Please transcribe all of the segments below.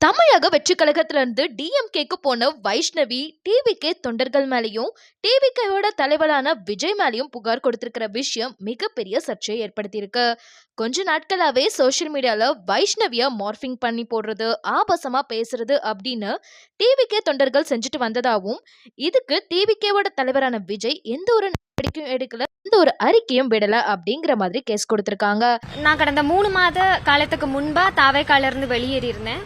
தமிழக வெற்றி கழகத்திலிருந்து டிஎம்கேக்கு போன வைஷ்ணவி டிவிகே தொண்டர்கள் மேலேயும் டிவிகேவோட தலைவரான விஜய் மேலேயும் புகார் கொடுத்திருக்கிற விஷயம் மிகப்பெரிய சர்ச்சையை ஏற்படுத்தியிருக்கு. கொஞ்ச நாட்களாவே சோசியல் மீடியால வைஷ்ணவிய மார்பிங் பண்ணி போடுறது, ஆபாசமா பேசுறது அப்படின்னு டிவிகே தொண்டர்கள் செஞ்சுட்டு வந்ததாகவும், இதுக்கு டிவிகேவோட தலைவரான விஜய் எந்த ஒரு நடவடிக்கையும் எடுக்கல, எந்த ஒரு அறிக்கையும் விடல அப்படிங்கிற மாதிரி கேஸ் கொடுத்திருக்காங்க. நான் கடந்த 3 மாத காலத்துக்கு முன்பா தாவேக்கால இருந்து வெளியேறியிருந்தேன்.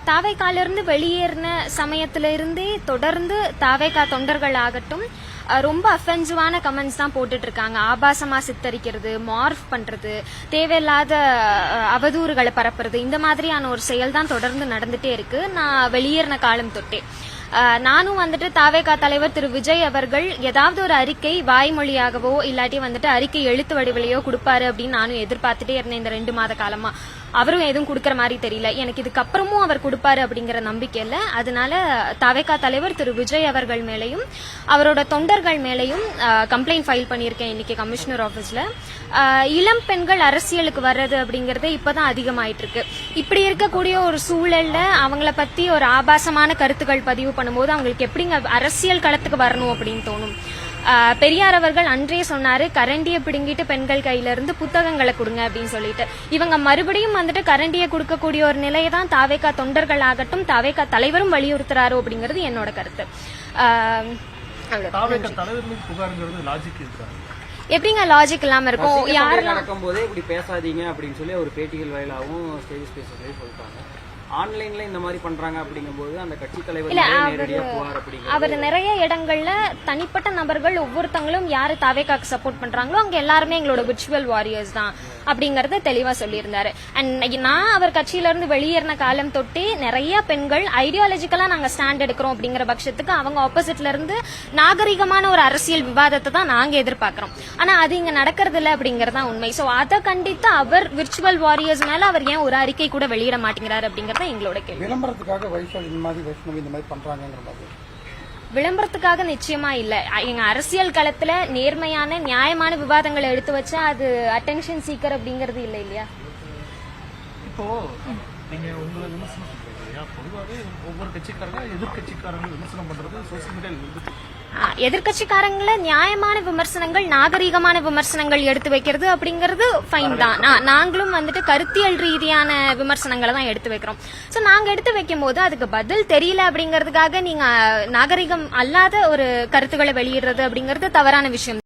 தாவேக்காலிருந்து வெளியேறின சமயத்துல இருந்தே தொடர்ந்து தாவேக்கா தொண்டர்கள் ஆகட்டும் ரொம்ப அஃபென்சிவான கமெண்ட்ஸ் தான் போட்டுட்டு இருக்காங்க. ஆபாசமா சித்தரிக்கிறது, மார்ஃப் பண்றது, தேவையில்லாத அவதூறுகளை பரப்புறது, இந்த மாதிரியான ஒரு செயல் தான் தொடர்ந்து நடந்துட்டே இருக்கு. நான் வெளியேறின காலம் தொட்டே நானும் வந்துட்டு தாவேகா தலைவர் திரு விஜய் அவர்கள் ஏதாவது ஒரு அறிக்கை வாய்மொழியாகவோ இல்லாட்டி வந்துட்டு அறிக்கை எழுத்து வடிவிலையோ கொடுப்பாரு அப்படின்னு நானும் எதிர்பார்த்துட்டே இருந்தேன். இந்த 2 மாத காலமா அவரும் எதுவும் கொடுக்கற மாதிரி தெரியல. எனக்கு இதுக்கப்புறமும் அவர் கொடுப்பாரு அப்படிங்கிற நம்பிக்கை இல்ல. அதனால தாவேகா தலைவர் திரு விஜய் அவர்கள் மேலையும் அவரோட தொண்டர்கள் மேலையும் கம்ப்ளைண்ட் ஃபைல் பண்ணியிருக்கேன் இன்னைக்கு கமிஷனர் ஆபீஸ்ல. இளம் பெண்கள் அரசியலுக்கு வர்றது அப்படிங்கறது இப்பதான் அதிகமாயிட்டு இருக்கு. இப்படி இருக்கக்கூடிய ஒரு சூழல்ல அவங்கள பத்தி ஒரு ஆபாசமான கருத்துக்கள் பதிவு பண்ணும்போது அவங்களுக்கு எப்படிங்க அரசியல் களத்துக்கு வரணும் அப்படின்னு தோணும். பெரியார் அவர்கள் அன்றே சொன்னாரு, கரண்டியை பிடுங்கிட்டு பெண்கள் கையில இருந்து புத்தகங்களை கொடுங்க அப்படின்னு சொல்லிட்டு. இவங்க மறுபடியும் வந்துட்டு கரண்டியை கொடுக்கக்கூடிய ஒரு நிலையை தான் தாவேக்கா தொண்டர்கள் ஆகட்டும் தாவேக்கா தலைவரும் வலியுறுத்துறாரு அப்படிங்கிறது என்னோட கருத்து. எப்படிங்க லாஜிக் இல்லாம இருக்கும்? யாரும் நடக்கும் போதே இப்படி பேசாதீங்க அப்படின்னு சொல்லி ஒரு பேட்டிகள் வாயிலாகவும் ஸ்டேஜ் ஸ்பேஸ்லயே சொல்லிட்டாங்க. ஆன்லைன்ல இந்த மாதிரி பண்றாங்க அப்படிங்கும்போது அந்த கட்சி தலைவர் நேரடியா புகார் அப்படிங்க அவர் நிறைய இடங்கள்ல தனிப்பட்ட நபர்கள் ஒவ்வொருத்தங்களும் யாரு தாவேக்காக்கு சப்போர்ட் பண்றாங்களோ அங்க எல்லாருமே எங்களோட விர்ச்சுவல் வாரியர்ஸ் தான் அப்படிங்கறத தெளிவா சொல்லியிருந்தாரு. அண்ட் நான் அவர் கட்சியில இருந்து வெளியேறின காலம் தொட்டே நிறைய பெண்கள் ஐடியாலஜிக்கலா நாங்க ஸ்டாண்ட் எடுக்கிறோம் அப்படிங்கிற பட்சத்துக்கு அவங்க ஆப்போசிட்ல இருந்து நாகரிகமான ஒரு அரசியல் விவாதத்தை தான் நாங்க எதிர்பார்க்கிறோம். ஆனா அது இங்க நடக்கிறது இல்ல அப்படிங்கறதா உண்மை. சோ அதை கண்டித்து அவர் விர்ச்சுவல் வாரியர்ஸ் மேல அவர் ஏன் ஒரு அறிக்கை கூட வெளியிட மாட்டேங்கிறாரு அப்படிங்கறது எங்களோட கேள்வி. விளம்பரத்துக்காக வைஷ்ணவி இந்த மாதிரி பண்றாங்கங்கிற மாதிரி விளம்பரத்துக்காக நிச்சயமா இல்ல. எங்க அரசியல் களத்துல நேர்மையான நியாயமான விவாதங்களை எடுத்து வச்சா அது அட்டென்ஷன் சீக்கர் அப்படிங்கறது இல்ல இல்லையா? இப்போ நீங்க உங்களை விமர்சனம் பண்றீங்க, பொதுவாகவே ஒவ்வொரு கட்சிக்காரங்க எதிர்கட்சிக்காரங்க விமர்சனம் பண்றது சோசியல் மீடியா எதிர்கட்சிக்காரங்கள நியாயமான விமர்சனங்கள் நாகரீகமான விமர்சனங்கள் எடுத்து வைக்கிறது அப்படிங்கறது ஃபைன் தான். நாங்களும் வந்துட்டு கருத்தியல் ரீதியான விமர்சனங்களை தான் எடுத்து வைக்கிறோம். சோ நாங்க எடுத்து வைக்கும் போது அதுக்கு பதில் தெரியல அப்படிங்கறதுக்காக நீங்க நாகரிகம் அல்லாத ஒரு கருத்துக்களை வெளியிடுறது அப்படிங்கறது தவறான விஷயம்.